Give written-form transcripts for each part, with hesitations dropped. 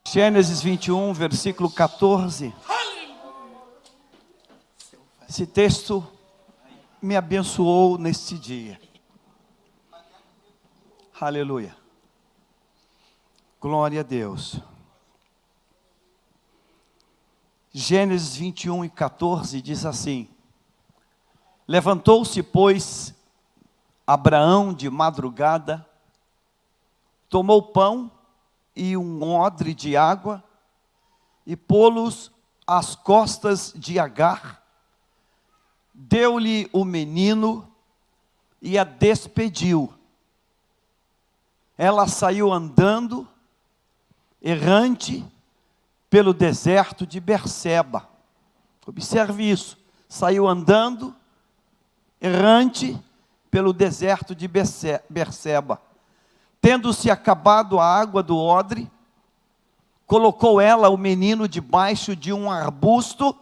Gênesis 21, versículo 14. Esse texto me abençoou neste dia. Aleluia. Glória a Deus. Gênesis 21 e 14 diz assim: Levantou-se, pois, Abraão de madrugada, tomou pão e um odre de água, e pô-los às costas de Agar, deu-lhe o menino e a despediu. Ela saiu andando, errante, pelo deserto de Berseba. Observe isso, saiu andando, errante, pelo deserto de Berseba. Tendo-se acabado a água do odre, colocou ela o menino debaixo de um arbusto,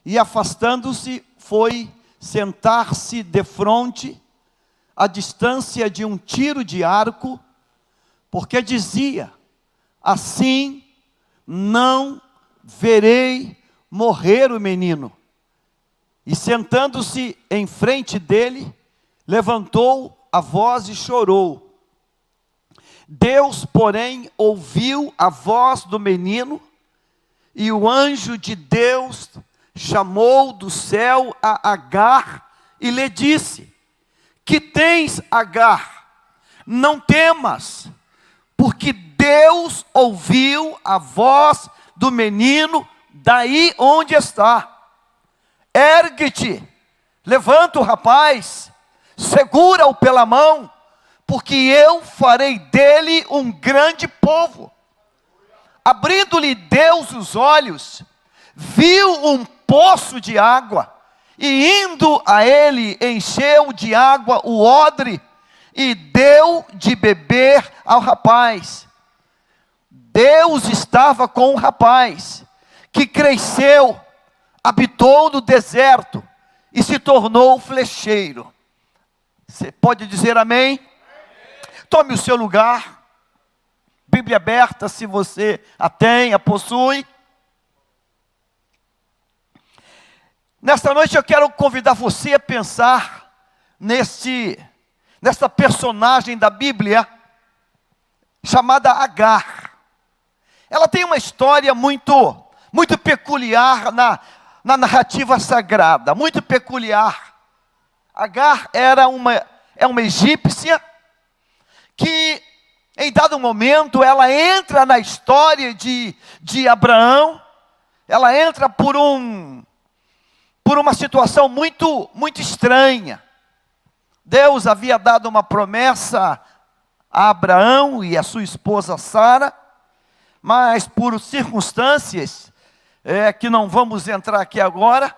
e afastando-se, foi sentar-se defronte, à distância de um tiro de arco, porque dizia: assim não verei morrer o menino. E sentando-se em frente dele, levantou a voz e chorou. Deus, porém, ouviu a voz do menino, e o anjo de Deus chamou do céu a Agar e lhe disse: que tens, Agar? Não temas, porque Deus ouviu a voz do menino daí onde está. Ergue-te, levanta o rapaz, segura-o pela mão, porque eu farei dele um grande povo. Abrindo-lhe Deus os olhos, viu um poço de água, e indo a ele, encheu de água o odre, e deu de beber ao rapaz. Deus estava com o rapaz, que cresceu, habitou no deserto, e se tornou flecheiro. Você pode dizer amém? Tome o seu lugar, Bíblia aberta, se você a tem, a possui. Nesta noite eu quero convidar você a pensar nessa personagem da Bíblia, chamada Agar. Ela tem uma história muito peculiar na narrativa sagrada, muito peculiar. Agar é uma egípcia, que em dado momento ela entra na história de Abraão. Ela entra por uma situação muito estranha. Deus havia dado uma promessa a Abraão e a sua esposa Sara, mas por circunstâncias que não vamos entrar aqui agora,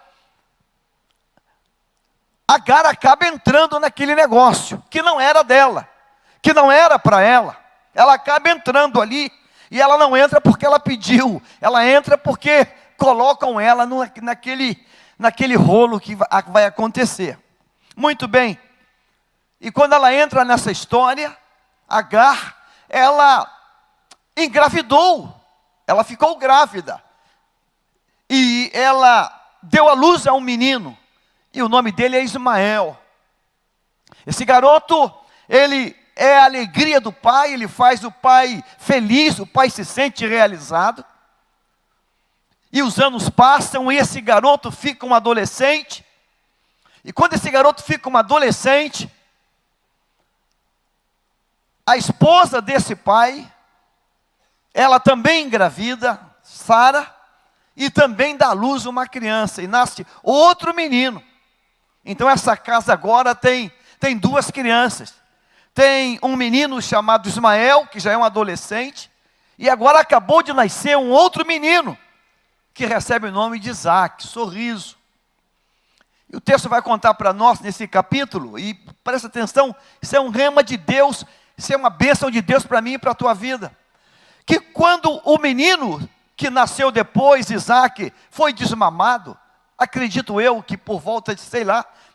Agar acaba entrando naquele negócio que não era dela, que não era para ela. Ela acaba entrando ali, e ela não entra porque ela pediu, ela entra porque colocam ela naquele rolo que vai acontecer. Muito bem, e quando ela entra nessa história, Agar, ela engravidou, ela ficou grávida, e ela deu à luz a um menino, e o nome dele é Ismael. Esse garoto, ele é a alegria do pai, ele faz o pai feliz, o pai se sente realizado. E os anos passam, e esse garoto fica um adolescente. E quando esse garoto fica um adolescente, a esposa desse pai, ela também engravida, Sara, e também dá à luz uma criança, e nasce outro menino. Então essa casa agora tem duas crianças. Tem um menino chamado Ismael, que já é um adolescente, e agora acabou de nascer um outro menino, que recebe o nome de Isaac, sorriso. E o texto vai contar para nós nesse capítulo, e presta atenção, isso é um rema de Deus, isso é uma bênção de Deus para mim e para a tua vida. Que quando o menino que nasceu depois, Isaac, foi desmamado, acredito eu que por volta de,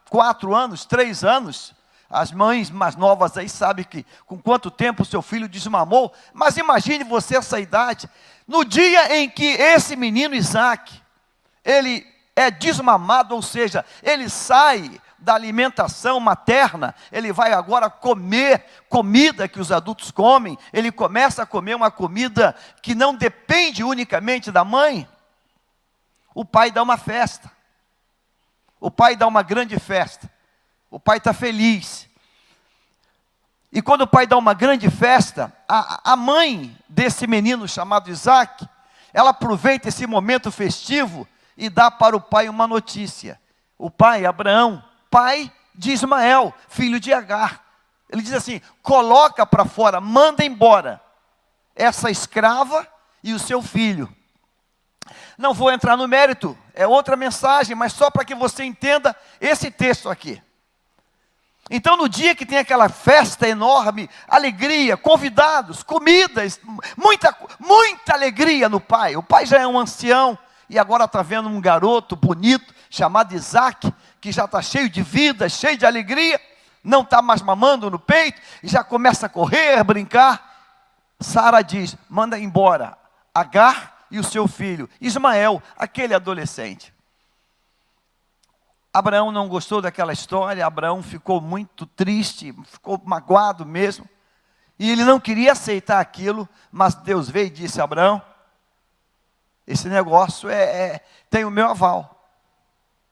4 anos, 3 anos, As mães mais novas aí sabem que com quanto tempo o seu filho desmamou, mas imagine você essa idade, no dia em que esse menino Isaac, ele é desmamado, ou seja, ele sai da alimentação materna, ele vai agora comer comida que os adultos comem, ele começa a comer uma comida que não depende unicamente da mãe. O pai dá uma festa, o pai dá uma grande festa, o pai está feliz. E quando o pai dá uma grande festa, a mãe desse menino chamado Isaac, ela aproveita esse momento festivo e dá para o pai uma notícia. O pai, Abraão, pai de Ismael, filho de Agar. Ele diz assim: coloca para fora, manda embora essa escrava e o seu filho. Não vou entrar no mérito, é outra mensagem, mas só para que você entenda esse texto aqui. Então, no dia que tem aquela festa enorme, alegria, convidados, comidas, muita alegria no pai. O pai já é um ancião e agora está vendo um garoto bonito chamado Isaac, que já está cheio de vida, cheio de alegria, não está mais mamando no peito, e já começa a correr, a brincar. Sara diz: manda embora Agar e o seu filho, Ismael, aquele adolescente. Abraão não gostou daquela história, Abraão ficou muito triste, ficou magoado mesmo, e ele não queria aceitar aquilo, mas Deus veio e disse: Abraão, esse negócio tem o meu aval,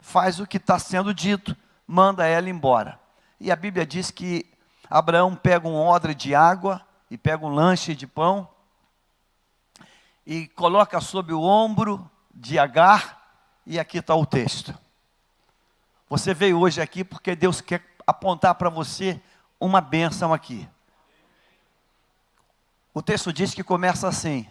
faz o que está sendo dito, manda ela embora. E a Bíblia diz que Abraão pega um odre de água, e pega um lanche de pão, e coloca sob o ombro de Agar, e aqui está o texto. Você veio hoje aqui porque Deus quer apontar para você uma bênção aqui. O texto diz que começa assim: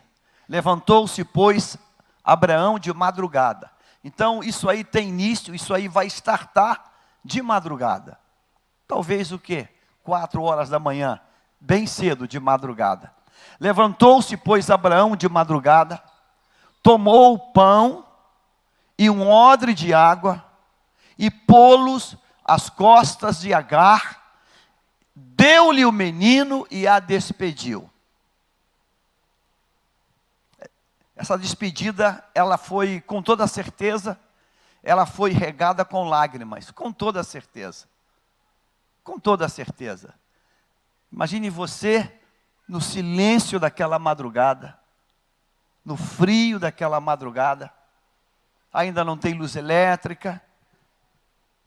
levantou-se, pois, Abraão de madrugada. Então, isso aí tem início, isso aí vai startar de madrugada. Talvez o quê? 4 horas da manhã, bem cedo de madrugada. Levantou-se, pois, Abraão de madrugada, tomou o pão e um odre de água, e pô-los às costas de Agar, deu-lhe o menino e a despediu. Essa despedida, ela foi, com toda certeza, ela foi regada com lágrimas, com toda certeza. Com toda certeza. Imagine você no silêncio daquela madrugada, no frio daquela madrugada, ainda não tem luz elétrica.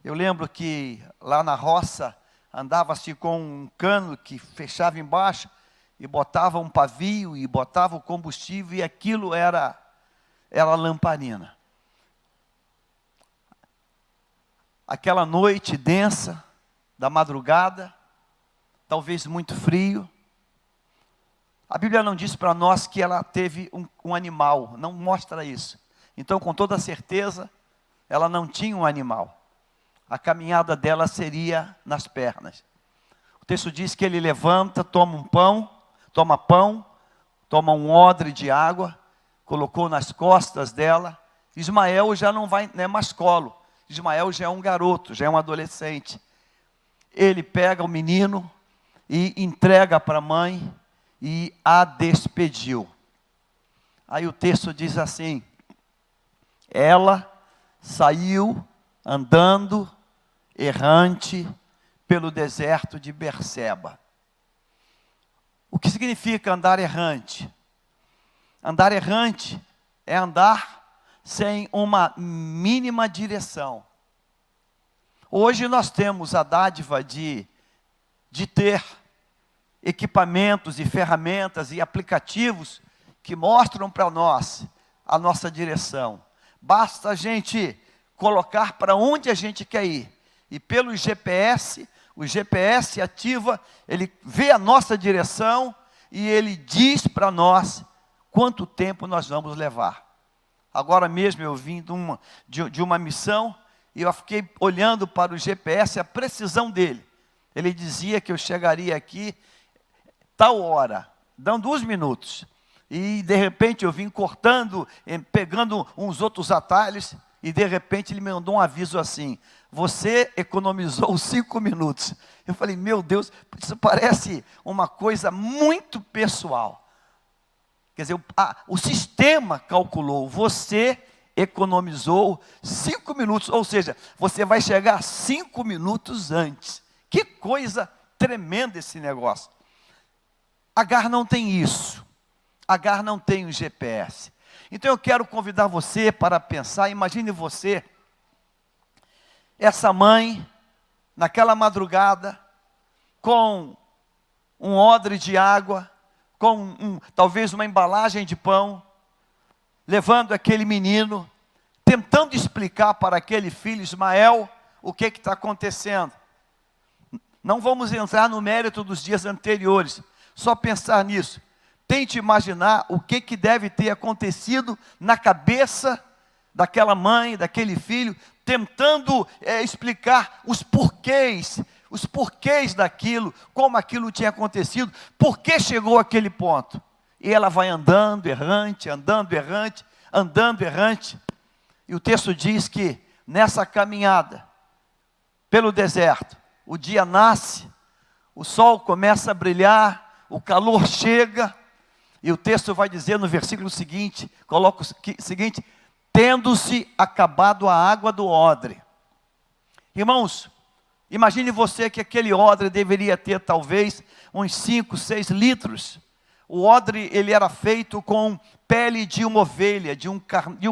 Eu lembro que lá na roça andava-se com um cano que fechava embaixo e botava um pavio e botava o combustível, e aquilo era lamparina. Aquela noite densa da madrugada, talvez muito frio. A Bíblia não diz para nós que ela teve um animal, não mostra isso. Então, com toda certeza, ela não tinha um animal. A caminhada dela seria nas pernas. O texto diz que ele levanta, toma pão, toma um odre de água, colocou nas costas dela. Ismael já não é mais colo. Ismael já é um garoto, já é um adolescente. Ele pega o menino e entrega para a mãe e a despediu. Aí o texto diz assim: ela saiu andando errante pelo deserto de Berseba. O que significa andar errante? Andar errante é andar sem uma mínima direção. Hoje nós temos a dádiva de ter equipamentos e ferramentas e aplicativos que mostram para nós a nossa direção. Basta a gente colocar para onde a gente quer ir. E pelo GPS, o GPS ativa, ele vê a nossa direção e ele diz para nós quanto tempo nós vamos levar. Agora mesmo eu vim de uma missão e eu fiquei olhando para o GPS, a precisão dele. Ele dizia que eu chegaria aqui tal hora, dando 2 minutos. E de repente eu vim cortando, pegando uns outros atalhos, E de repente ele me mandou um aviso assim: você economizou 5 minutos. Eu falei, meu Deus, isso parece uma coisa muito pessoal. Quer dizer, o sistema calculou, você economizou 5 minutos, ou seja, você vai chegar 5 minutos antes. Que coisa tremenda esse negócio. Agar não tem isso. Agar não tem o GPS. Então eu quero convidar você para pensar, imagine você, essa mãe, naquela madrugada, com um odre de água, com talvez uma embalagem de pão, levando aquele menino, tentando explicar para aquele filho Ismael o que está acontecendo. Não vamos entrar no mérito dos dias anteriores, só pensar nisso. Tente imaginar o que deve ter acontecido na cabeça daquela mãe, daquele filho, tentando explicar os porquês daquilo, como aquilo tinha acontecido, por que chegou àquele ponto. E ela vai andando errante, andando errante, andando errante. E o texto diz que nessa caminhada pelo deserto, o dia nasce, o sol começa a brilhar, o calor chega, e o texto vai dizer no versículo seguinte, coloca o seguinte: tendo-se acabado a água do odre. Irmãos, imagine você que aquele odre deveria ter talvez uns 5, 6 litros. O odre, ele era feito com pele de uma ovelha, de um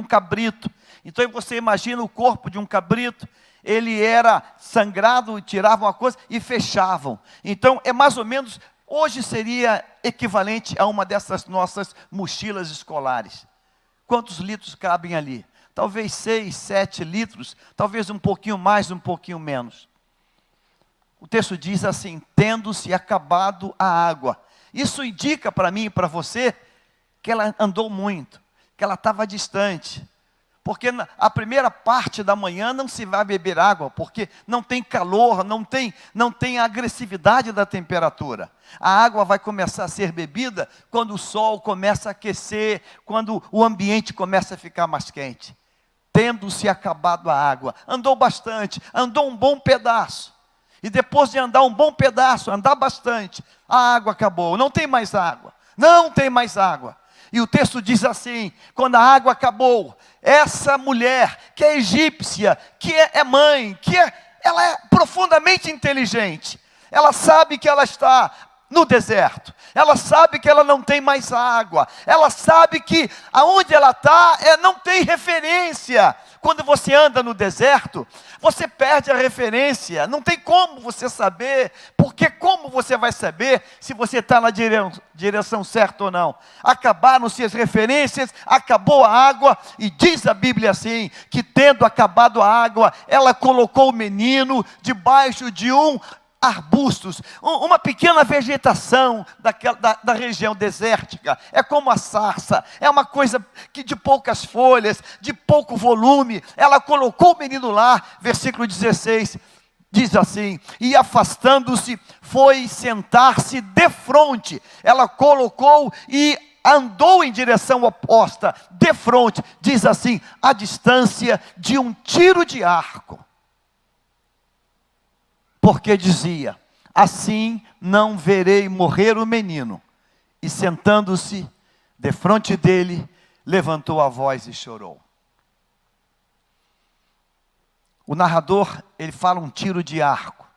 cabrito. Então você imagina o corpo de um cabrito, ele era sangrado, tiravam uma coisa e fechavam. Então é mais ou menos, hoje seria equivalente a uma dessas nossas mochilas escolares. Quantos litros cabem ali? Talvez 6, 7 litros, talvez um pouquinho mais, um pouquinho menos. O texto diz assim: tendo-se acabado a água. Isso indica para mim e para você que ela andou muito, que ela estava distante. Porque a primeira parte da manhã não se vai beber água, porque não tem calor, não tem a agressividade da temperatura. A água vai começar a ser bebida quando o sol começa a aquecer, quando o ambiente começa a ficar mais quente. Tendo-se acabado a água, andou bastante, andou um bom pedaço. E depois de andar um bom pedaço, andar bastante, a água acabou, não tem mais água, não tem mais água. E o texto diz assim: quando a água acabou, essa mulher, que é egípcia, que é mãe, ela é profundamente inteligente, ela sabe que ela está no deserto, ela sabe que ela não tem mais água, ela sabe que aonde ela está não tem referência. Quando você anda no deserto, você perde a referência, não tem como você saber, porque como você vai saber se você está na direção certa ou não? Acabaram-se as referências, acabou a água, e diz a Bíblia assim, que tendo acabado a água, ela colocou o menino debaixo de arbustos, uma pequena vegetação da região desértica. É como a sarça, é uma coisa que de poucas folhas, de pouco volume. Ela colocou o menino lá, versículo 16, diz assim: e afastando-se, foi sentar-se defronte. Ela colocou e andou em direção oposta, defronte, diz assim, a distância de um tiro de arco. Porque dizia: assim não verei morrer o menino. E sentando-se defronte dele, levantou a voz e chorou. O narrador, ele fala um tiro de arco.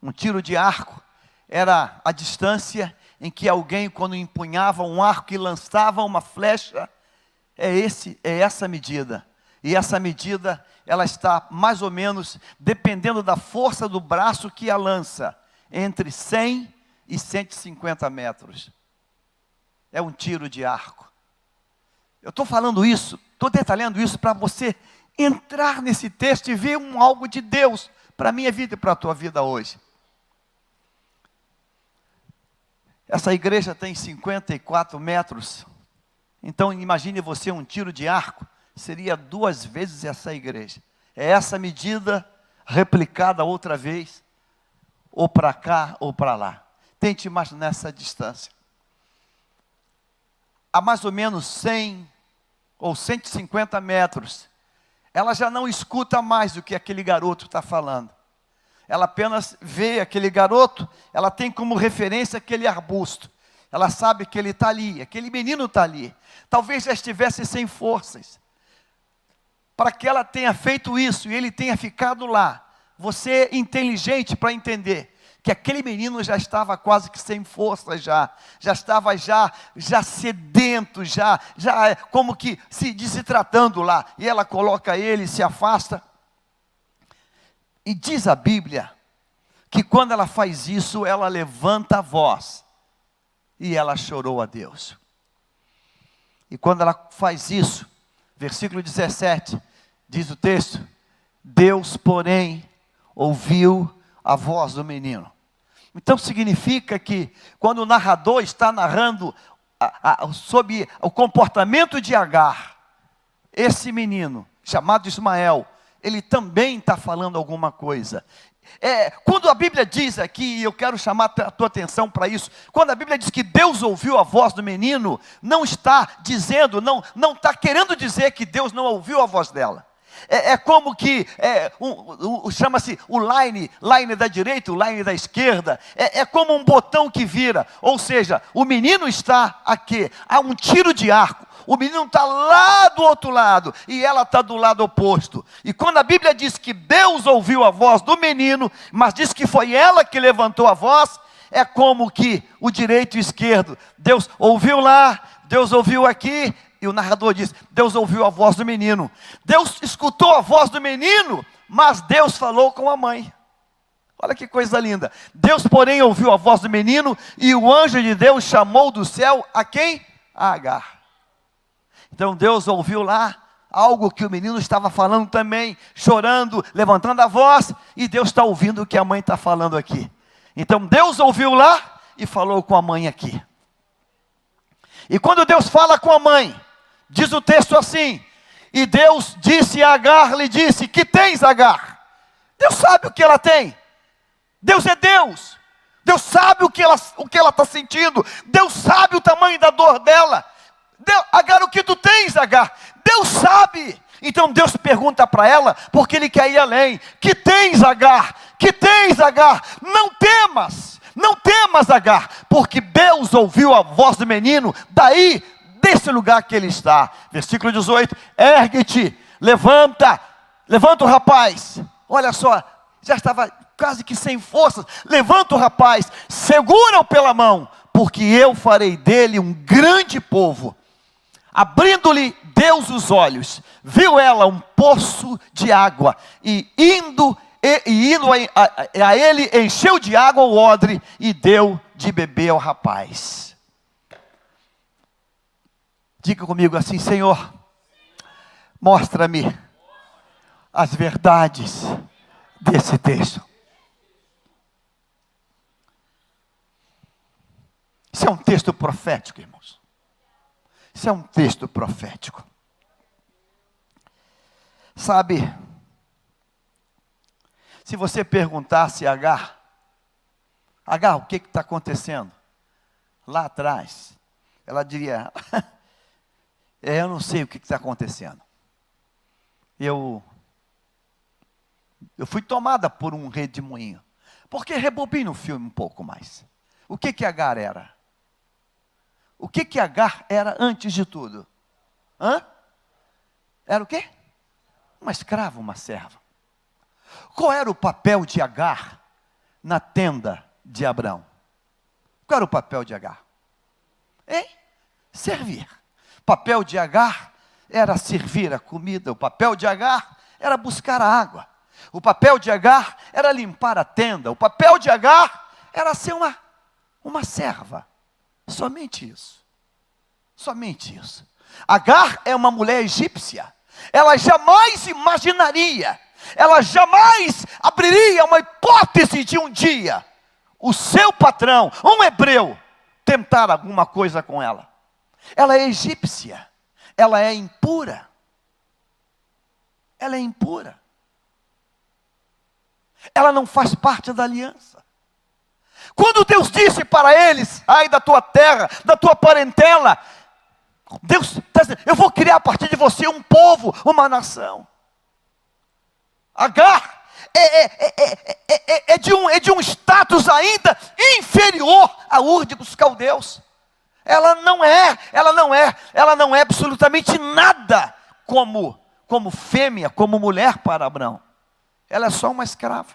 Um tiro de arco era a distância em que alguém, quando empunhava um arco e lançava uma flecha, é essa medida. E essa medida, ela está mais ou menos, dependendo da força do braço que a lança, entre 100 e 150 metros. É um tiro de arco. Eu estou falando isso, estou detalhando isso para você entrar nesse texto e ver algo de Deus para a minha vida e para a tua vida hoje. Essa igreja tem 54 metros, então imagine você um tiro de arco, seria 2 vezes essa igreja. É essa medida replicada outra vez, ou para cá ou para lá. Tente imaginar essa distância. A mais ou menos 100 ou 150 metros, ela já não escuta mais o que aquele garoto está falando. Ela apenas vê aquele garoto, ela tem como referência aquele arbusto. Ela sabe que ele está ali, aquele menino está ali. Talvez já estivesse sem forças. Para que ela tenha feito isso e ele tenha ficado lá. Você é inteligente para entender que aquele menino já estava quase que sem força já estava já sedento, já como que se desidratando lá. E ela coloca ele, se afasta. E diz a Bíblia que quando ela faz isso, ela levanta a voz e ela chorou a Deus. E quando ela faz isso, versículo 17, diz o texto: Deus, porém, ouviu a voz do menino. Então significa que quando o narrador está narrando sobre o comportamento de Agar, esse menino, chamado Ismael, ele também está falando alguma coisa. Quando a Bíblia diz aqui, e eu quero chamar a tua atenção para isso, quando a Bíblia diz que Deus ouviu a voz do menino, não está dizendo, não está querendo dizer que Deus não ouviu a voz dela. Como que, chama-se o line da direita, o line da esquerda, é como um botão que vira, ou seja, o menino está aqui, há um tiro de arco, o menino está lá do outro lado, e ela está do lado oposto, e quando a Bíblia diz que Deus ouviu a voz do menino, mas diz que foi ela que levantou a voz, é como que o direito e o esquerdo, Deus ouviu lá, Deus ouviu aqui. E o narrador diz, Deus ouviu a voz do menino. Deus escutou a voz do menino, mas Deus falou com a mãe. Olha que coisa linda. Deus, porém, ouviu a voz do menino, e o anjo de Deus chamou do céu a quem? A Agar. Então Deus ouviu lá algo que o menino estava falando também, chorando, levantando a voz, e Deus está ouvindo o que a mãe está falando aqui. Então Deus ouviu lá e falou com a mãe aqui. E quando Deus fala com a mãe, diz o texto assim: e Deus disse a Agar, lhe disse, que tens, Agar? Deus sabe o que ela tem. Deus é Deus. Deus sabe o que ela está sentindo. Deus sabe o tamanho da dor dela. Agar, o que tu tens, Agar? Deus sabe. Então Deus pergunta para ela, porque Ele quer ir além. Que tens, Agar? Que tens, Agar? Não temas. Não temas, Agar, porque Deus ouviu a voz do menino, daí, desse lugar que ele está. Versículo 18, ergue-te, levanta o rapaz. Olha só, já estava quase que sem forças. Levanta o rapaz, segura-o pela mão, porque eu farei dele um grande povo. Abrindo-lhe Deus os olhos, viu ela um poço de água, e indo a ele, encheu de água o odre e deu de beber ao rapaz. Diga comigo assim: Senhor, mostra-me as verdades desse texto. Isso é um texto profético, irmãos. Isso é um texto profético. Sabe, se você perguntasse a Agar, o que está acontecendo? Lá atrás, ela diria, eu não sei o que está acontecendo. Eu fui tomada por um redemoinho. Porque rebobina o filme um pouco mais. O que Agar era? O que Agar era antes de tudo? Era o quê? Uma escrava, uma serva. Qual era o papel de Agar na tenda de Abrão? Qual era o papel de Agar? Servir. O papel de Agar era servir a comida. O papel de Agar era buscar a água. O papel de Agar era limpar a tenda. O papel de Agar era ser uma serva. Somente isso. Somente isso. Agar é uma mulher egípcia. Ela jamais imaginaria, ela jamais abriria uma hipótese de um dia o seu patrão, um hebreu, tentar alguma coisa com ela. Ela é egípcia, ela é impura. Ela é impura. Ela não faz parte da aliança. Quando Deus disse para eles, sai da tua terra, da tua parentela, Deus está dizendo, eu vou criar a partir de você um povo, uma nação. Agar é de um status ainda inferior a Ur dos caldeus. Ela não é absolutamente nada como fêmea, como mulher para Abraão. Ela é só uma escrava.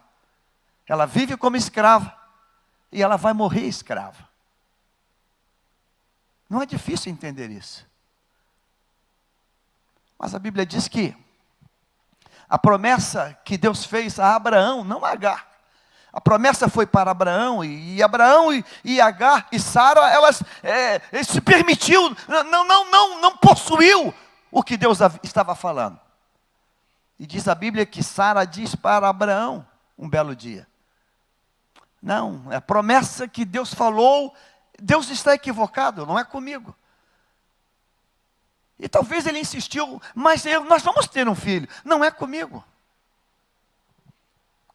Ela vive como escrava e ela vai morrer escrava. Não é difícil entender isso. Mas a Bíblia diz que a promessa que Deus fez a Abraão, não a Agar. A promessa foi para Abraão, e Abraão e Agar e Sara, elas se permitiu, não possuiu o que Deus estava falando. E diz a Bíblia que Sara diz para Abraão, um belo dia: não, é a promessa que Deus falou, Deus está equivocado, não é comigo. E talvez ele insistiu, mas nós vamos ter um filho, não é comigo.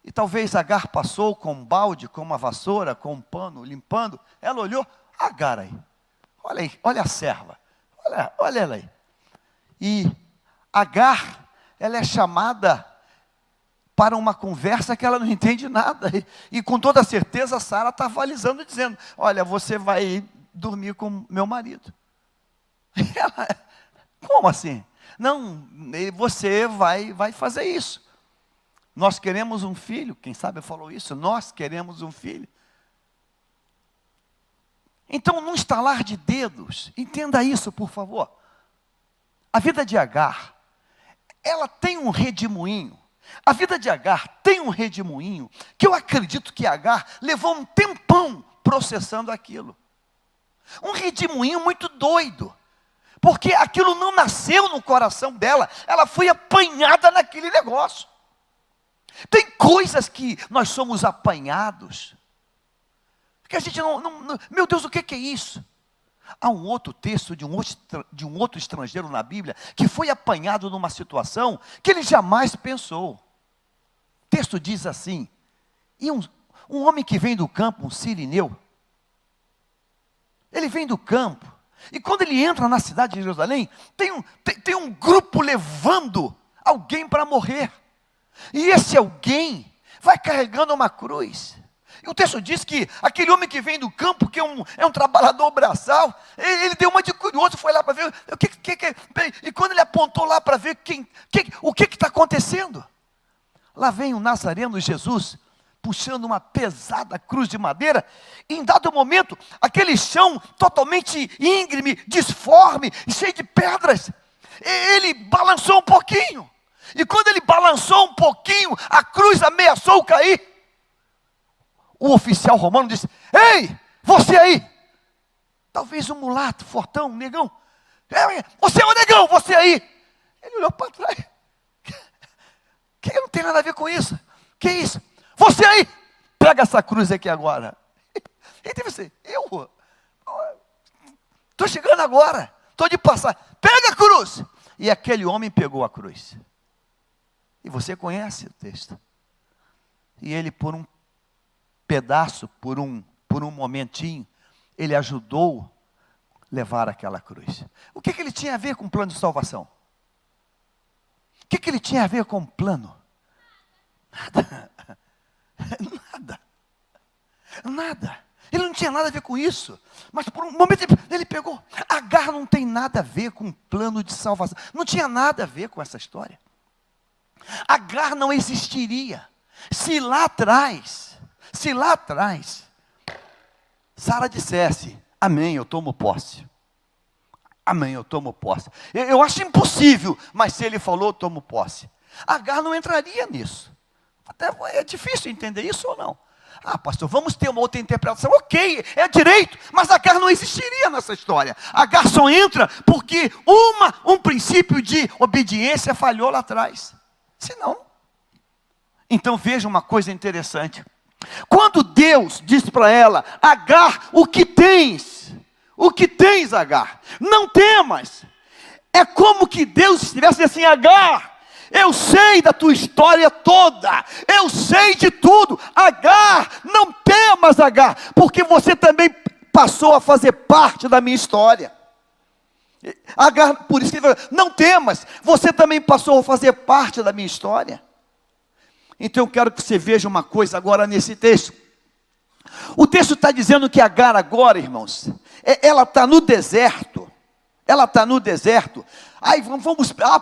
E talvez Agar passou com um balde, com uma vassoura, com um pano, limpando. Ela olhou, Agar aí, olha a serva, olha ela aí. E Agar, ela é chamada para uma conversa que ela não entende nada. E com toda certeza Sara está avalizando, dizendo: olha, você vai dormir com meu marido. Ela, como assim? Não, você vai fazer isso. Nós queremos um filho. Quem sabe falou isso? Nós queremos um filho. Então, num estalar de dedos, entenda isso, por favor. A vida de Agar, ela tem um redemoinho. A vida de Agar tem um redemoinho, que eu acredito que Agar levou um tempão processando aquilo. Um redemoinho muito doido. Porque aquilo não nasceu no coração dela, ela foi apanhada naquele negócio. Tem coisas que nós somos apanhados, que a gente não meu Deus, o que é isso? Há um outro texto de um outro estrangeiro na Bíblia, que foi apanhado numa situação que ele jamais pensou. O texto diz assim: e um homem que vem do campo, um sirineu, ele vem do campo, e quando ele entra na cidade de Jerusalém, tem um grupo levando alguém para morrer. E esse alguém vai carregando uma cruz. E o texto diz que aquele homem que vem do campo, que é um trabalhador braçal, ele deu uma de curioso, foi lá para ver e quando ele apontou lá para ver o que está acontecendo, lá vem o Nazareno Jesus, puxando uma pesada cruz de madeira, e em dado momento, aquele chão totalmente íngreme, disforme, cheio de pedras, ele balançou um pouquinho, e quando ele balançou um pouquinho, a cruz ameaçou cair. O oficial romano disse: ei, você aí, talvez um mulato, fortão, um negão, você é um negão, você aí. Ele olhou para trás, que não tem nada a ver com isso, que isso? Você aí, pega essa cruz aqui agora. Ele disse assim: eu estou chegando agora, estou de passar, pega a cruz. E aquele homem pegou a cruz. E você conhece o texto. E ele, por um pedaço, por um momentinho, ele ajudou a levar aquela cruz. O que ele tinha a ver com o plano de salvação? O que ele tinha a ver com o plano? Nada. Ele não tinha nada a ver com isso. Mas por um momento ele pegou. Agar não tem nada a ver com o plano de salvação. Não tinha nada a ver com essa história. Agar não existiria se lá atrás Sara dissesse: amém, eu tomo posse. Amém, eu tomo posse. Eu acho impossível, mas se ele falou, eu tomo posse. Agar não entraria nisso. Até é difícil entender isso ou não? Ah, pastor, vamos ter uma outra interpretação. Ok, é direito, mas Agar não existiria nessa história. Agar só entra porque um princípio de obediência falhou lá atrás. Se não, então veja uma coisa interessante. Quando Deus diz para ela: Agar, o que tens, Agar? Não temas. É como que Deus estivesse assim: Agar, eu sei da tua história toda, eu sei de tudo. Agar, não temas, Agar, porque você também passou a fazer parte da minha história. Agar, por isso que ele falou: não temas, você também passou a fazer parte da minha história. Então eu quero que você veja uma coisa agora nesse texto. O texto está dizendo que Agar agora, irmãos, ela está no deserto. Ela está no deserto. Aí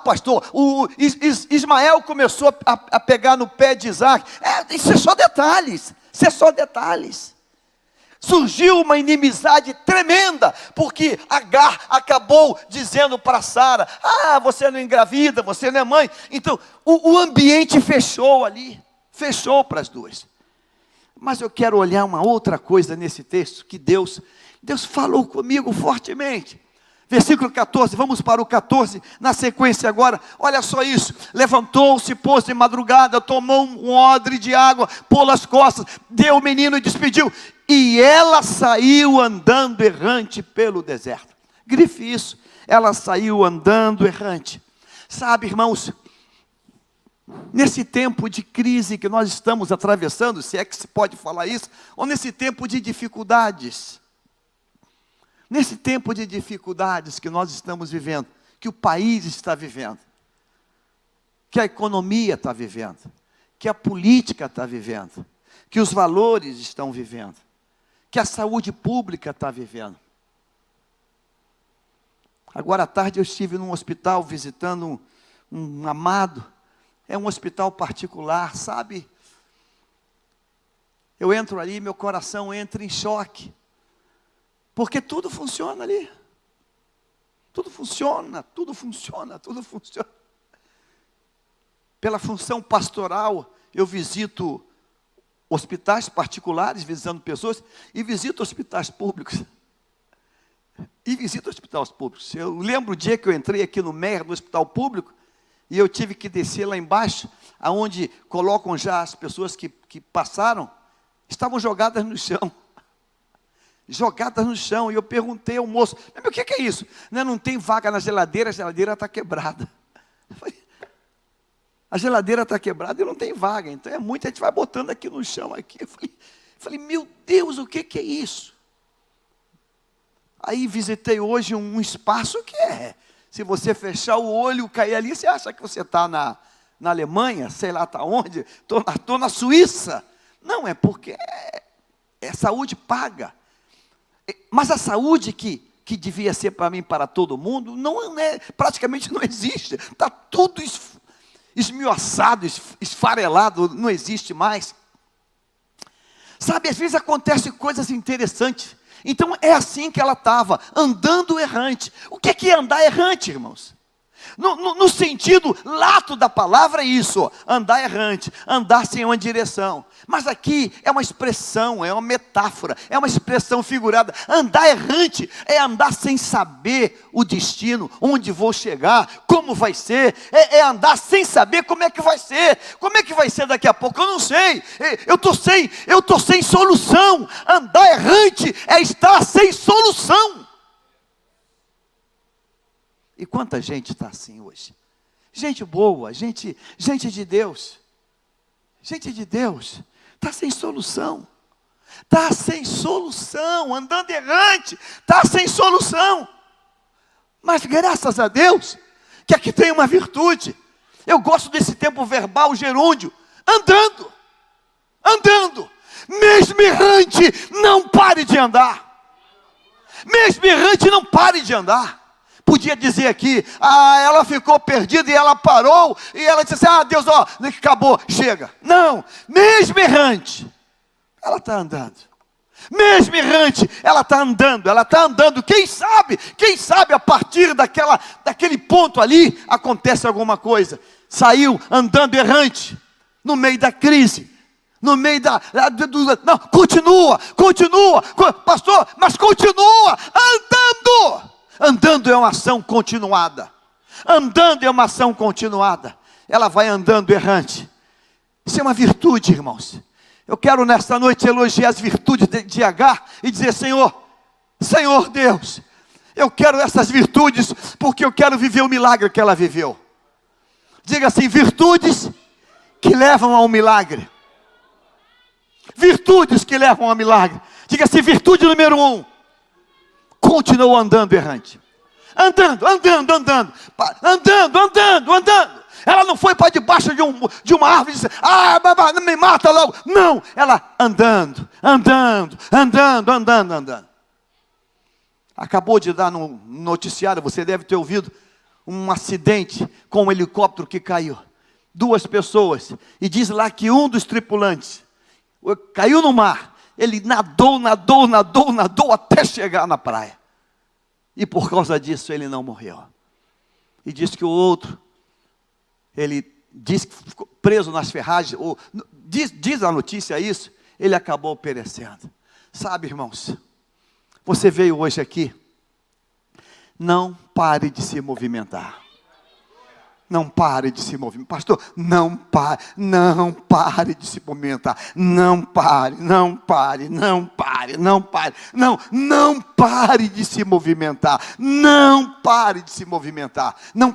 pastor, Ismael começou a pegar no pé de Isaac. Isso é só detalhes. Isso é só detalhes. Surgiu uma inimizade tremenda, porque Agar acabou dizendo para Sara: você não engravida, você não é mãe. Então, o ambiente fechou ali, fechou para as duas. Mas eu quero olhar uma outra coisa nesse texto, que Deus falou comigo fortemente. Versículo 14, vamos para o 14, na sequência agora, olha só isso: levantou-se, pôs de madrugada, tomou um odre de água, pôs as costas, deu o menino e despediu, e ela saiu andando errante pelo deserto. Grife isso, ela saiu andando errante. Sabe, irmãos, nesse tempo de crise que nós estamos atravessando, se é que se pode falar isso, ou nesse tempo de dificuldades, nesse tempo de dificuldades que nós estamos vivendo, que o país está vivendo, que a economia está vivendo, que a política está vivendo, que os valores estão vivendo, que a saúde pública está vivendo. Agora à tarde eu estive num hospital visitando um amado. É um hospital particular, sabe? Eu entro ali, meu coração entra em choque. Porque tudo funciona ali. Tudo funciona, tudo funciona, tudo funciona. Pela função pastoral, eu visito hospitais particulares, visitando pessoas, e visito hospitais públicos. Eu lembro o dia que eu entrei aqui no MER, no hospital público, e eu tive que descer lá embaixo, aonde colocam já as pessoas que passaram, estavam jogadas no chão. Jogadas no chão, e eu perguntei ao moço: mas o que é isso? Não tem vaga na geladeira, a geladeira está quebrada. A geladeira está quebrada e não tem vaga, então é muito, a gente vai botando aqui no chão. Aqui. Eu falei, meu Deus, o que é isso? Aí visitei hoje um espaço que se você fechar o olho, cair ali, você acha que você está na Alemanha, sei lá está onde, estou na Suíça. Não, é porque é saúde paga. Mas a saúde que devia ser para mim, para todo mundo, praticamente não existe. Está tudo esmiuçado, esfarelado, não existe mais. Sabe, às vezes acontecem coisas interessantes. Então é assim que ela estava, andando errante. O que é andar errante, irmãos? No sentido lato da palavra é isso, andar errante, andar sem uma direção. Mas aqui é uma expressão, é uma metáfora, é uma expressão figurada. Andar errante é andar sem saber o destino, onde vou chegar, como vai ser. É andar sem saber como é que vai ser. Como é que vai ser daqui a pouco? Eu não sei. Eu estou sem solução. Andar errante é estar sem solução. E quanta gente está assim hoje? Gente boa, gente de Deus. Gente de Deus, está sem solução. Está sem solução, andando errante, está sem solução. Mas graças a Deus, que aqui tem uma virtude. Eu gosto desse tempo verbal gerúndio. Andando. Mesmo errante, não pare de andar. Mesmo errante, não pare de andar. Podia dizer aqui, ela ficou perdida e ela parou, e ela disse assim, Deus, acabou, chega. Não, mesmo errante, ela está andando. Mesmo errante, ela está andando. Quem sabe a partir daquele ponto ali, acontece alguma coisa. Saiu andando errante, no meio da crise, no meio não, continua, pastor, mas continua, andando. Andando é uma ação continuada. Ela vai andando errante. Isso é uma virtude, irmãos. Eu quero nesta noite elogiar as virtudes de Agar e dizer, Senhor Deus, eu quero essas virtudes, porque eu quero viver o milagre que ela viveu. Diga assim, virtudes que levam ao milagre. Virtudes que levam ao milagre. Diga assim, virtude número 1. Continuou andando errante. Andando. Ela não foi para debaixo de uma árvore e disse: me mata logo. Não, ela andando. Acabou de dar no noticiário, você deve ter ouvido, um acidente com um helicóptero que caiu. 2 pessoas. E diz lá que um dos tripulantes caiu no mar. Ele nadou até chegar na praia. E por causa disso ele não morreu. E diz que o outro, ele diz que ficou preso nas ferragens, ou diz a notícia isso, ele acabou perecendo. Sabe, irmãos, você veio hoje aqui, não pare de se movimentar. Não pare de se movimentar. Pastor, não pare de se movimentar. Não pare de se movimentar. Não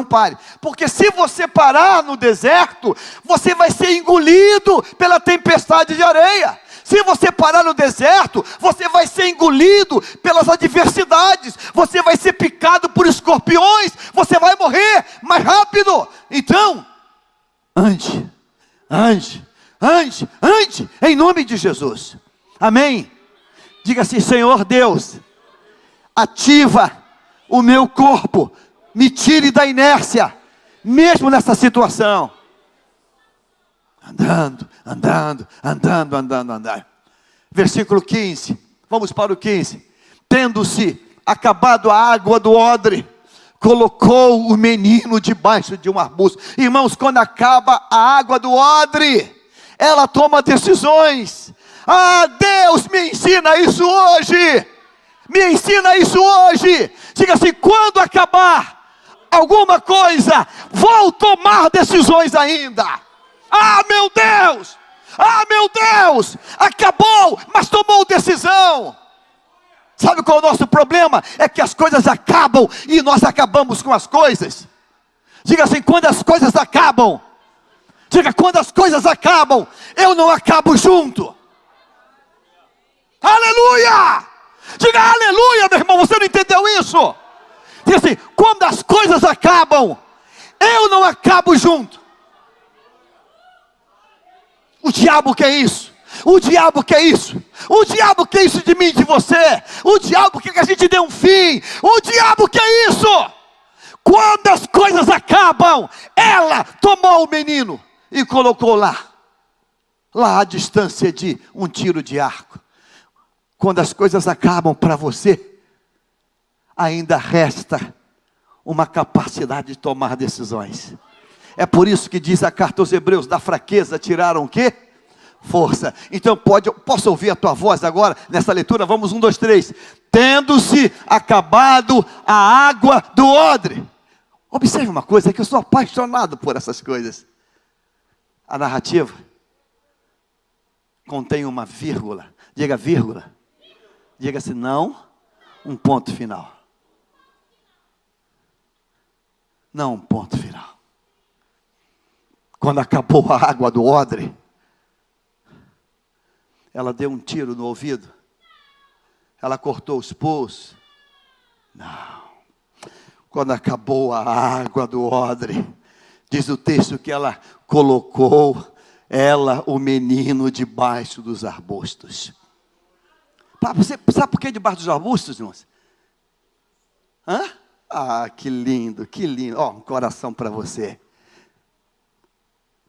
pare. Porque se você parar no deserto, você vai ser engolido pela tempestade de areia. Se você parar no deserto, você vai ser engolido pelas adversidades, você vai ser picado por escorpiões, você vai morrer mais rápido. Então, ande, em nome de Jesus. Amém? Diga assim: Senhor Deus, ativa o meu corpo, me tire da inércia, mesmo nessa situação. Andando. Versículo 15. Vamos para o 15. Tendo-se acabado a água do odre, colocou o menino debaixo de um arbusto. Irmãos, quando acaba a água do odre, ela toma decisões. Deus, me ensina isso hoje. Diga assim: quando acabar alguma coisa, vou tomar decisões ainda. Meu Deus, acabou, mas tomou decisão. Sabe qual é o nosso problema? É que as coisas acabam e nós acabamos com as coisas. Diga assim: quando as coisas acabam. Diga: quando as coisas acabam, eu não acabo junto. Aleluia! Diga aleluia, meu irmão, você não entendeu isso? Diga assim: quando as coisas acabam, eu não acabo junto. O diabo quer isso. O diabo quer isso de mim e de você. O diabo quer que a gente dê um fim. O diabo quer isso. Quando as coisas acabam, ela tomou o menino e colocou lá à distância de um tiro de arco. Quando as coisas acabam para você, ainda resta uma capacidade de tomar decisões. É por isso que diz a carta aos Hebreus: da fraqueza tiraram o quê? Força. Então posso ouvir a tua voz agora nessa leitura? Vamos, 1, 2, 3. Tendo-se acabado a água do odre. Observe uma coisa, que eu sou apaixonado por essas coisas. A narrativa contém uma vírgula. Diga vírgula. Diga assim: não, um ponto final. Não um ponto final. Quando acabou a água do odre, ela deu um tiro no ouvido. Ela cortou os pulsos. Não. Quando acabou a água do odre, diz o texto que ela colocou o menino debaixo dos arbustos. Você sabe por que debaixo dos arbustos, irmãos? Que lindo, que lindo. Um coração para você.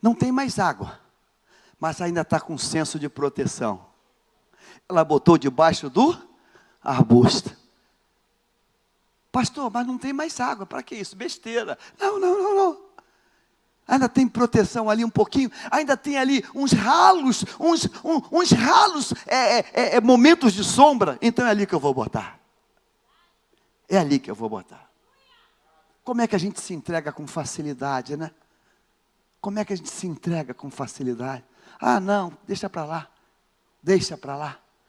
Não tem mais água, mas ainda está com senso de proteção. Ela botou debaixo do arbusto. Pastor, mas não tem mais água, para que isso? Besteira. Não. Ainda tem proteção ali um pouquinho, ainda tem ali uns ralos, momentos de sombra. Então é ali que eu vou botar. Como é que a gente se entrega com facilidade, né? Como é que a gente se entrega com facilidade? Não, deixa para lá.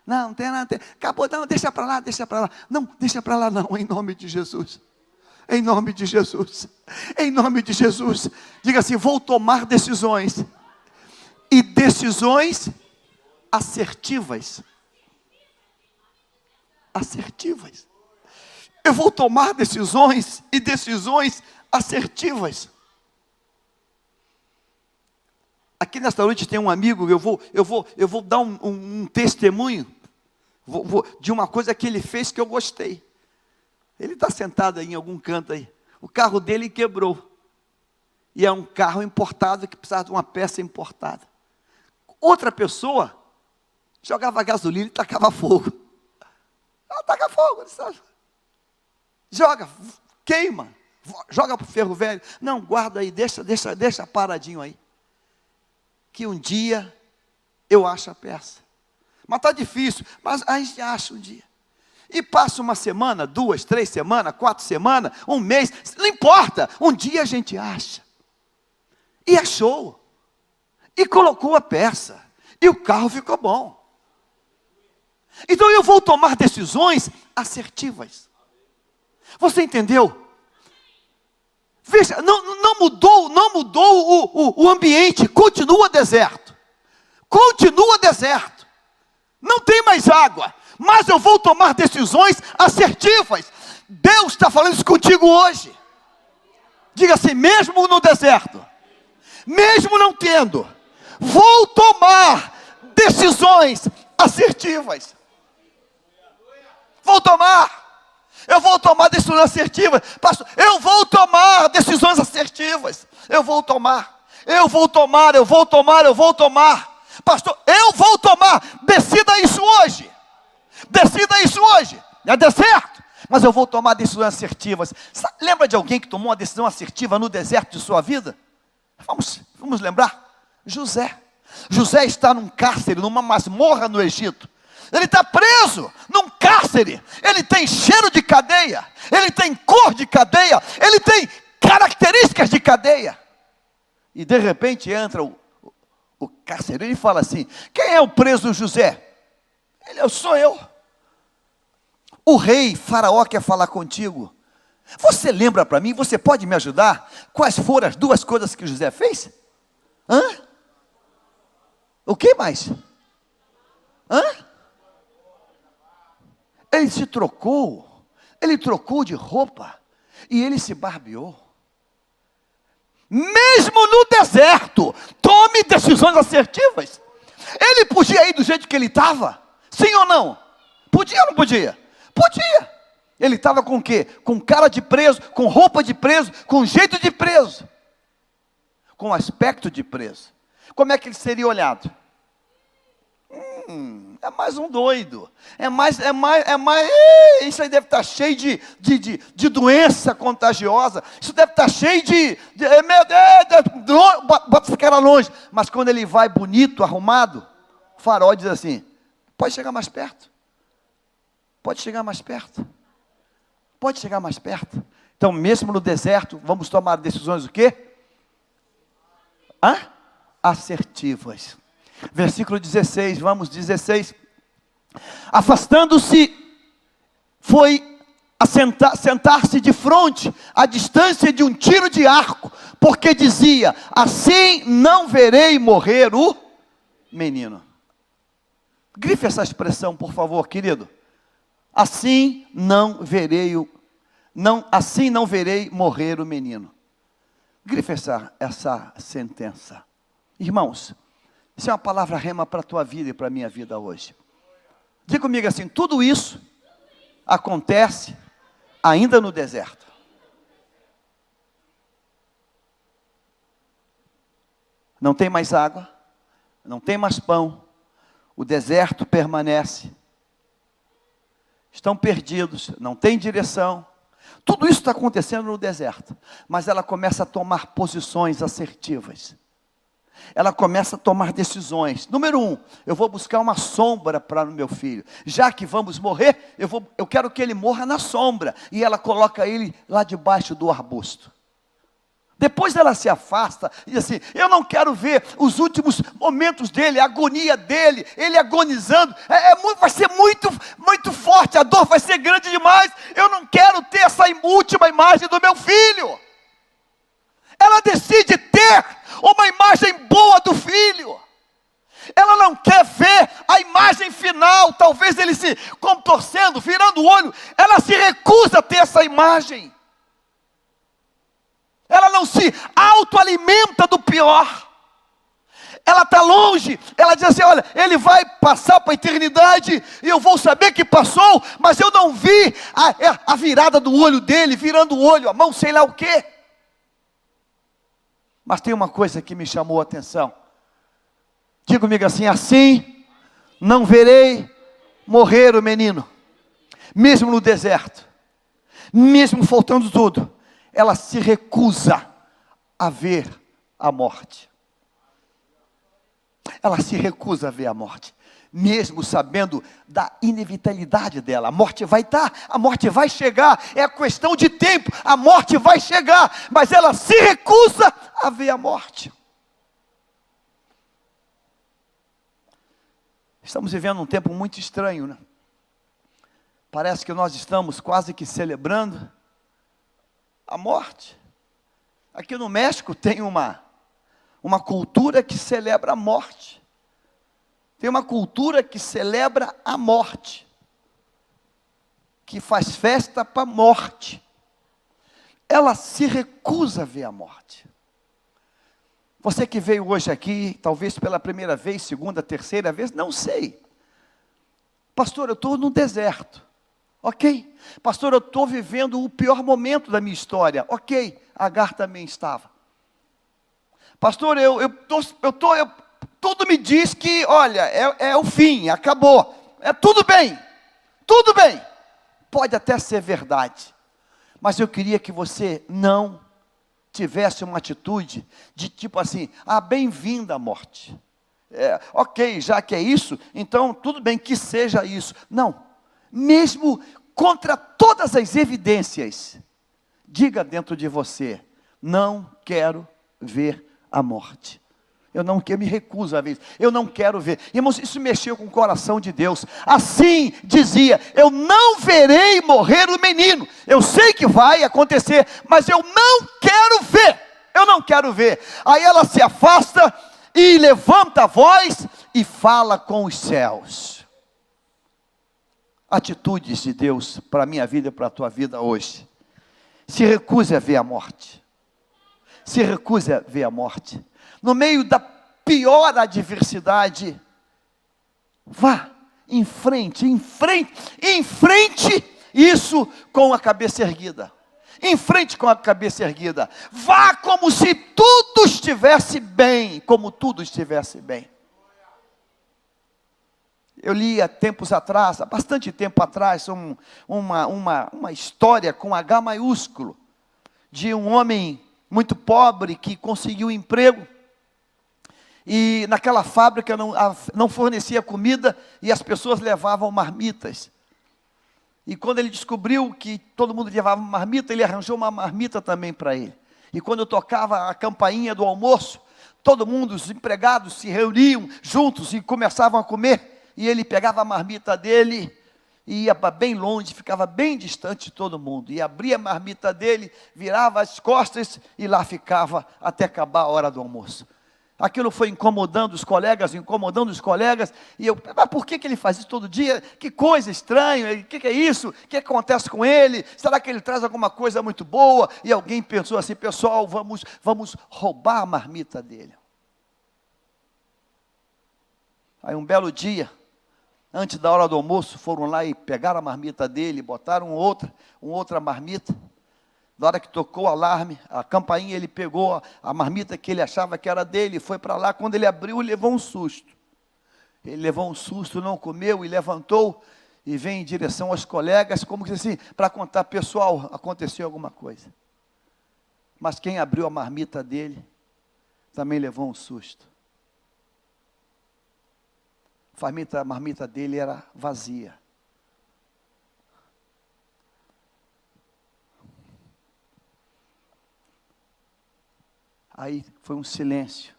Não tem nada. Acabou, não, deixa para lá. Não, deixa para lá não, em nome de Jesus. Em nome de Jesus. Diga assim: vou tomar decisões. E decisões assertivas. Eu vou tomar decisões e decisões assertivas. aqui nesta noite tem um amigo, eu vou dar um testemunho de uma coisa que ele fez que eu gostei. Ele está sentado aí em algum canto aí. O carro dele quebrou. E é um carro importado que precisava de uma peça importada. Outra pessoa jogava gasolina e tacava fogo. Ela taca fogo, sabe? Joga, queima, joga para o ferro velho. Não, guarda aí, deixa paradinho aí. Que um dia eu acho a peça. Mas está difícil, mas a gente acha um dia. E passa uma semana, 2, 3 semanas, 4 semanas, um mês, não importa, um dia a gente acha. E achou. E colocou a peça. E o carro ficou bom. Então eu vou tomar decisões assertivas. Você entendeu? Veja, não mudou o ambiente, continua deserto. Continua deserto. Não tem mais água. Mas eu vou tomar decisões assertivas. Deus está falando isso contigo hoje. Diga assim, mesmo no deserto, mesmo não tendo, vou tomar decisões assertivas. Eu vou tomar decisões assertivas. Pastor, eu vou tomar decisões assertivas. Eu vou tomar. Pastor, eu vou tomar. Decida isso hoje. É deserto, mas eu vou tomar decisões assertivas. Lembra de alguém que tomou uma decisão assertiva no deserto de sua vida? Vamos lembrar? José está num cárcere, numa masmorra no Egito. Ele está preso num cárcere. Ele tem cheiro de cadeia. Ele tem cor de cadeia. Ele tem características de cadeia. E de repente entra o carcereiro e fala assim: quem é o preso José? Sou eu. O rei Faraó quer falar contigo. Você lembra para mim? Você pode me ajudar? Quais foram as 2 coisas que José fez? O que mais? Ele se trocou. Ele trocou de roupa. E ele se barbeou. Mesmo no deserto, tome decisões assertivas. Ele podia ir do jeito que ele estava? Sim ou não? Podia ou não podia? Podia. Ele estava com o quê? Com cara de preso, com roupa de preso, com jeito de preso, com aspecto de preso. Como é que ele seria olhado? É mais um doido. Isso aí deve estar cheio de doença contagiosa. Isso deve estar cheio meu Deus, bota esse cara longe. Mas quando ele vai bonito, arrumado, o faraó diz assim: pode chegar mais perto. Pode chegar mais perto. Pode chegar mais perto. Então, mesmo no deserto, vamos tomar decisões o quê? Assertivas. Versículo 16, vamos, 16. Afastando-se, foi sentar-se de frente, à distância de um tiro de arco, porque dizia: assim não verei morrer o menino. Grife essa expressão, por favor, querido. Assim não verei morrer o menino. Grife essa sentença. Irmãos, isso é uma palavra rema para a tua vida e para a minha vida hoje. Diga comigo assim: tudo isso acontece ainda no deserto. Não tem mais água, não tem mais pão, o deserto permanece. Estão perdidos, não tem direção. Tudo isso está acontecendo no deserto. Mas ela começa a tomar posições assertivas. Ela começa a tomar decisões. Número 1, eu vou buscar uma sombra para o meu filho. Já que vamos morrer, eu quero que ele morra na sombra. E ela coloca ele lá debaixo do arbusto. Depois ela se afasta e diz assim: eu não quero ver os últimos momentos dele, a agonia dele, ele agonizando. Vai ser muito, muito forte, a dor vai ser grande demais. Eu não quero ter essa última imagem do meu filho. Ela decide ter uma imagem boa do filho. Ela não quer ver a imagem final, talvez ele se contorcendo, virando o olho. Ela se recusa a ter essa imagem. Ela não se autoalimenta do pior. Ela está longe, ela diz assim, olha, ele vai passar para a eternidade, e eu vou saber que passou, mas eu não vi a virada do olho dele, virando o olho, a mão, sei lá o quê. Mas tem uma coisa que me chamou a atenção. Diga comigo assim não verei morrer o menino, mesmo no deserto, mesmo faltando tudo, ela se recusa a ver a morte. Ela se recusa a ver a morte, mesmo sabendo da inevitabilidade dela. A morte vai estar, a morte vai chegar, é questão de tempo, a morte vai chegar, mas ela se recusa a ver a morte. Estamos vivendo um tempo muito estranho, né? Parece que nós estamos quase que celebrando a morte. Aqui no México tem uma cultura que celebra a morte. Tem uma cultura que celebra a morte, que faz festa para a morte. Ela se recusa a ver a morte. Você que veio hoje aqui, talvez pela primeira vez, segunda, terceira vez, não sei. Pastor, eu estou no deserto. Ok. Pastor, eu estou vivendo o pior momento da minha história. Ok. Agar também estava. Pastor, tudo me diz que, olha, é o fim, acabou. É tudo bem. Tudo bem. Pode até ser verdade. Mas eu queria que você não tivesse uma atitude de tipo assim, bem-vinda à morte. Ok, já que é isso, então tudo bem que seja isso. Não, mesmo contra todas as evidências, diga dentro de você, não quero ver a morte. Eu me recuso a ver isso. Eu não quero ver. Irmãos, isso mexeu com o coração de Deus. Assim dizia, eu não verei morrer o menino. Eu sei que vai acontecer, mas eu não quero ver. Eu não quero ver. Aí ela se afasta e levanta a voz e fala com os céus. Atitudes de Deus para a minha vida e para a tua vida hoje. Se recuse a ver a morte. Se recuse a ver a morte. No meio da pior adversidade, vá em frente, isso com a cabeça erguida. Em frente com a cabeça erguida. Vá como se tudo estivesse bem, como tudo estivesse bem. Eu li há tempos atrás, há bastante tempo atrás, uma história com H maiúsculo, de um homem muito pobre que conseguiu um emprego, e naquela fábrica não fornecia comida, e as pessoas levavam marmitas. E quando ele descobriu que todo mundo levava marmita, ele arranjou uma marmita também para ele. E quando tocava a campainha do almoço, todo mundo, os empregados se reuniam juntos e começavam a comer. E ele pegava a marmita dele e ia bem longe, ficava bem distante de todo mundo. E abria a marmita dele, virava as costas e lá ficava até acabar a hora do almoço. Aquilo foi incomodando os colegas, e eu, mas por que ele faz isso todo dia? Que coisa estranha, o que é isso? O que acontece com ele? Será que ele traz alguma coisa muito boa? E alguém pensou assim, pessoal, vamos roubar a marmita dele. Aí um belo dia, antes da hora do almoço, foram lá e pegaram a marmita dele, botaram outra marmita. Na hora que tocou o alarme, a campainha, ele pegou a marmita que ele achava que era dele, foi para lá. Quando ele abriu, ele levou um susto. Ele levou um susto, não comeu e levantou e vem em direção aos colegas, como que assim, para contar, pessoal, aconteceu alguma coisa. Mas quem abriu a marmita dele, também levou um susto. A marmita dele era vazia. Aí foi um silêncio.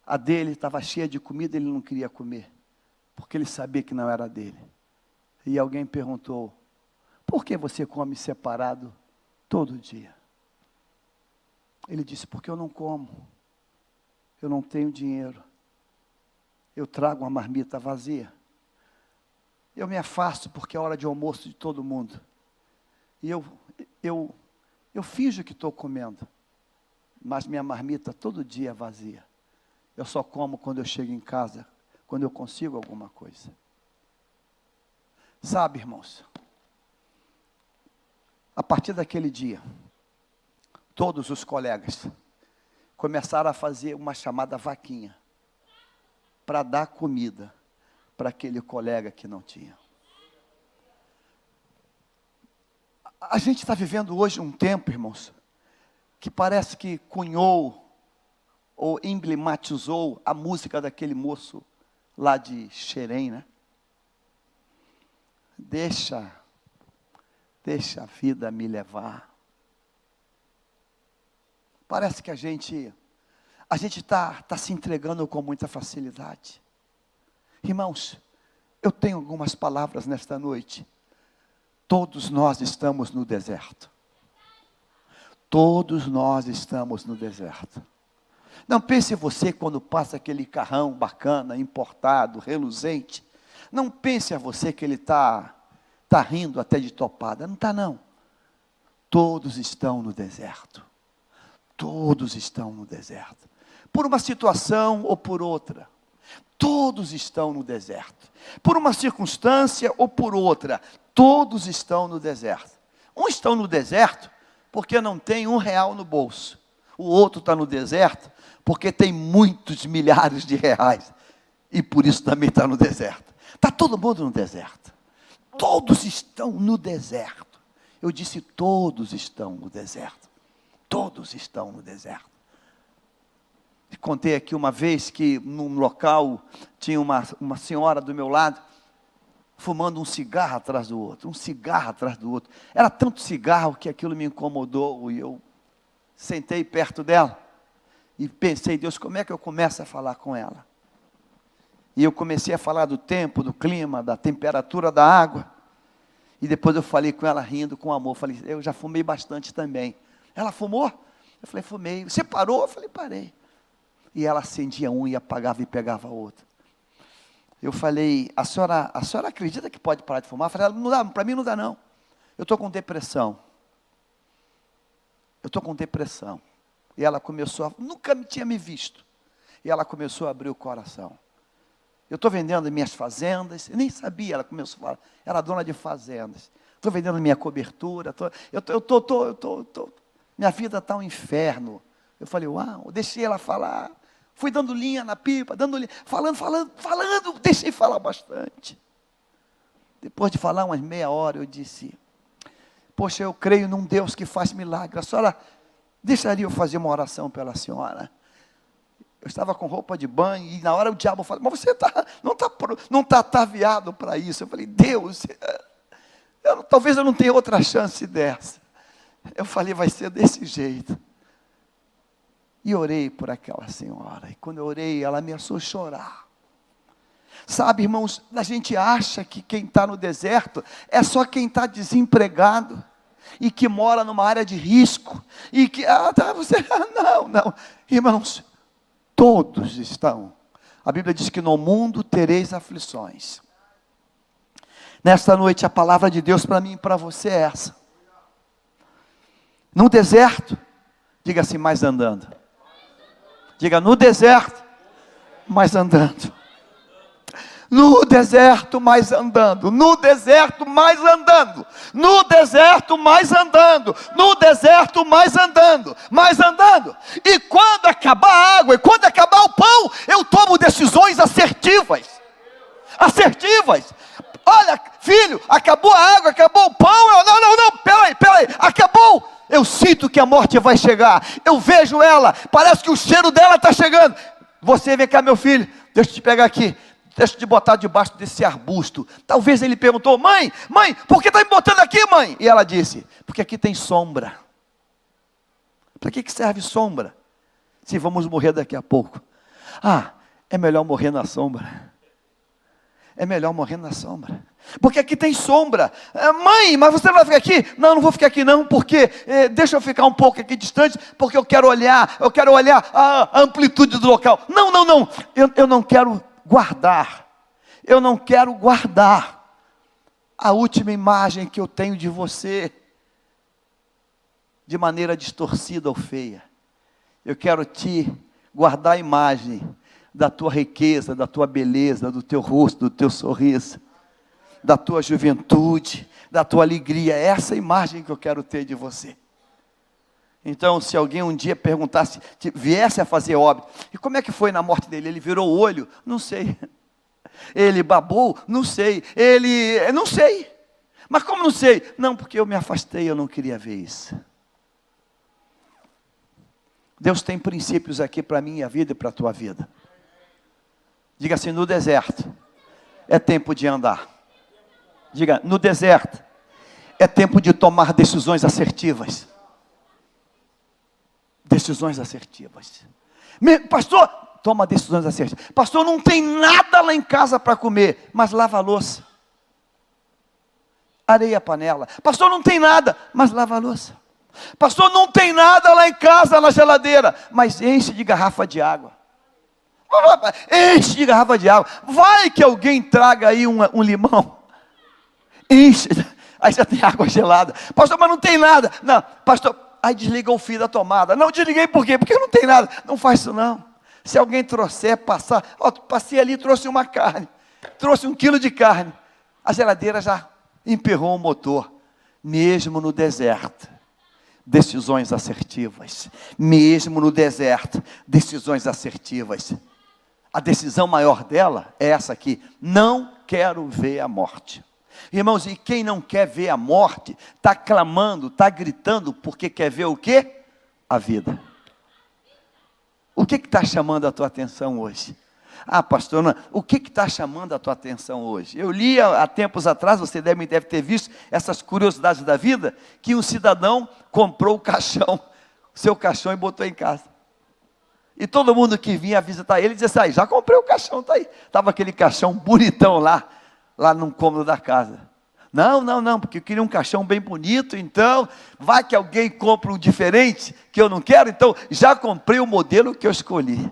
A dele estava cheia de comida, ele não queria comer, porque ele sabia que não era dele. E alguém perguntou, por que você come separado todo dia? Ele disse, porque eu não como, eu não tenho dinheiro, eu trago uma marmita vazia, eu me afasto porque é hora de almoço de todo mundo, e eu finjo que estou comendo, mas minha marmita todo dia é vazia. Eu só como quando eu chego em casa, quando eu consigo alguma coisa. Sabe, irmãos, a partir daquele dia, todos os colegas começaram a fazer uma chamada vaquinha para dar comida para aquele colega que não tinha. A gente está vivendo hoje um tempo, irmãos, que parece que cunhou ou emblematizou a música daquele moço lá de Xerém, né? Deixa a vida me levar. Parece que a gente está se entregando com muita facilidade. Irmãos, eu tenho algumas palavras nesta noite. Todos nós estamos no deserto. Todos nós estamos no deserto. Não pense você quando passa aquele carrão bacana, importado, reluzente. Não pense a você que ele está rindo até de topada. Não está não. Todos estão no deserto. Todos estão no deserto. Por uma situação ou por outra. Todos estão no deserto. Por uma circunstância ou por outra. Todos estão no deserto. Uns estão no deserto porque não tem R$1 no bolso. O outro está no deserto porque tem muitos milhares de reais. E por isso também está no deserto. Está todo mundo no deserto. Todos estão no deserto. Eu disse todos estão no deserto. Todos estão no deserto. Contei aqui uma vez que num local tinha uma senhora do meu lado, fumando um cigarro atrás do outro, um cigarro atrás do outro. Era tanto cigarro que aquilo me incomodou e eu sentei perto dela e pensei, Deus, como é que eu começo a falar com ela? E eu comecei a falar do tempo, do clima, da temperatura da água. E depois eu falei com ela rindo, com amor. Falei, eu já fumei bastante também. Ela fumou? Eu falei, fumei. Você parou? Eu falei, parei. E ela acendia um e apagava e pegava outro. Eu falei, a senhora acredita que pode parar de fumar? Eu falei, não dá, para mim não dá não. Eu estou com depressão. Eu estou com depressão. E ela começou, nunca tinha me visto. E ela começou a abrir o coração. Eu estou vendendo minhas fazendas, eu nem sabia, ela começou a falar, era dona de fazendas. Estou vendendo minha cobertura, minha vida está um inferno. Eu falei, uau, deixei ela falar. Fui dando linha na pipa, falando, deixei falar bastante. Depois de falar umas meia hora, eu disse, poxa, eu creio num Deus que faz milagre. A senhora deixaria eu fazer uma oração pela senhora? Eu estava com roupa de banho e na hora o diabo falou, mas você não está ataviado para isso. Eu falei, Deus, talvez eu não tenha outra chance dessa. Eu falei, vai ser desse jeito. E orei por aquela senhora. E quando eu orei, ela ameaçou a chorar. Sabe, irmãos, a gente acha que quem está no deserto é só quem está desempregado e que mora numa área de risco. E que, não. Irmãos, todos estão. A Bíblia diz que no mundo tereis aflições. Nesta noite a palavra de Deus para mim e para você é essa. No deserto, diga assim, mais andando. Diga, no deserto, mais andando. No deserto, mais andando. No deserto, mais andando. No deserto, mais andando. No deserto, mais andando. Mais andando. E quando acabar a água, e quando acabar o pão, eu tomo decisões assertivas. Assertivas. Olha, filho, acabou a água, acabou o pão. Não, peraí. Acabou. Eu sinto que a morte vai chegar. Eu vejo ela. Parece que o cheiro dela está chegando. Você, vem cá, meu filho. Deixa eu te pegar aqui. Deixa eu te botar debaixo desse arbusto. Talvez ele perguntou, mãe, por que está me botando aqui, mãe? E ela disse, porque aqui tem sombra. Para que serve sombra? Se vamos morrer daqui a pouco. É melhor morrer na sombra. É melhor morrer na sombra. Porque aqui tem sombra. Mãe, mas você não vai ficar aqui? Não vou ficar aqui não, porque deixa eu ficar um pouco aqui distante, porque eu quero olhar a amplitude do local. Não. Eu não quero guardar. Eu não quero guardar a última imagem que eu tenho de você de maneira distorcida ou feia. Eu quero te guardar a imagem da tua riqueza, da tua beleza, do teu rosto, do teu sorriso, da tua juventude, da tua alegria. É essa imagem que eu quero ter de você. Então, se alguém um dia perguntasse, viesse a fazer óbito, e como é que foi na morte dele? Ele virou o olho? Não sei. Ele babou? Não sei. Não sei. Mas como não sei? Não, porque eu me afastei, eu não queria ver isso. Deus tem princípios aqui para a minha vida e para a tua vida. Diga assim: no deserto é tempo de andar. Diga: no deserto é tempo de tomar decisões assertivas. Decisões assertivas. Pastor, toma decisões assertivas. Pastor, não tem nada lá em casa para comer, mas lava a louça. Areia a panela. Pastor, não tem nada, mas lava a louça. Pastor, não tem nada lá em casa, na geladeira, mas enche de garrafa de água. Enche de garrafa de água. Vai que alguém traga aí um limão. Enche. Aí já tem água gelada. Pastor, mas não tem nada. Não, pastor, aí desliga o fio da tomada. Não, desliguei por quê? Porque não tem nada. Não faz isso não. Se alguém trouxer, passar. Passei ali, trouxe uma carne. Trouxe 1 quilo de carne. A geladeira já emperrou o motor. Mesmo no deserto. Decisões assertivas. Mesmo no deserto. Decisões assertivas. A decisão maior dela é essa aqui: não quero ver a morte. Irmãos, e quem não quer ver a morte, está clamando, está gritando, porque quer ver o quê? A vida. O que está chamando a tua atenção hoje? Ah, pastor, não, o que está chamando a tua atenção hoje? Eu li há tempos atrás, você deve ter visto essas curiosidades da vida, que um cidadão comprou o caixão, seu caixão, e botou em casa. E todo mundo que vinha visitar ele dizia assim: já comprei o caixão, está aí. Estava aquele caixão bonitão lá num cômodo da casa. Não, porque eu queria um caixão bem bonito, então, vai que alguém compra um diferente, que eu não quero, então, já comprei o modelo que eu escolhi.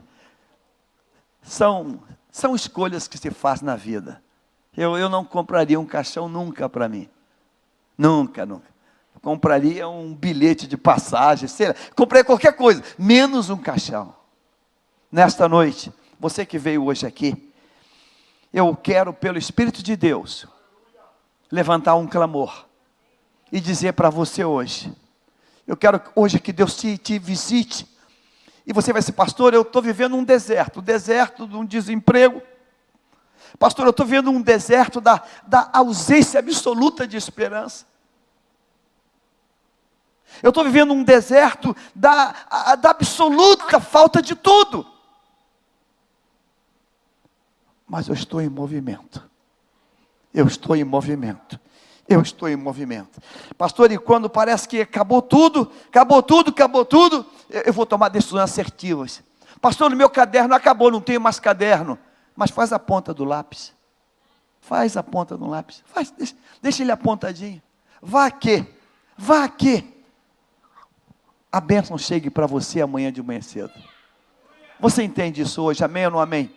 São escolhas que se faz na vida. Eu não compraria um caixão nunca para mim. Nunca. Compraria um bilhete de passagem, sei lá, comprei qualquer coisa, menos um caixão. Nesta noite, você que veio hoje aqui, eu quero, pelo Espírito de Deus, levantar um clamor e dizer para você hoje: eu quero hoje que Deus te visite, e você vai dizer: pastor, eu estou vivendo um deserto, o deserto de um desemprego. Pastor, eu estou vivendo um deserto da ausência absoluta de esperança. Eu estou vivendo um deserto da absoluta falta de tudo. Mas eu estou em movimento. Eu estou em movimento. Pastor, e quando parece que acabou tudo, eu vou tomar decisões assertivas. Pastor, no meu caderno acabou, não tenho mais caderno. Mas faz a ponta do lápis. Faz a ponta do lápis. Deixa ele apontadinho. Vá que a bênção chegue para você amanhã de manhã cedo. Você entende isso hoje? Amém ou não amém?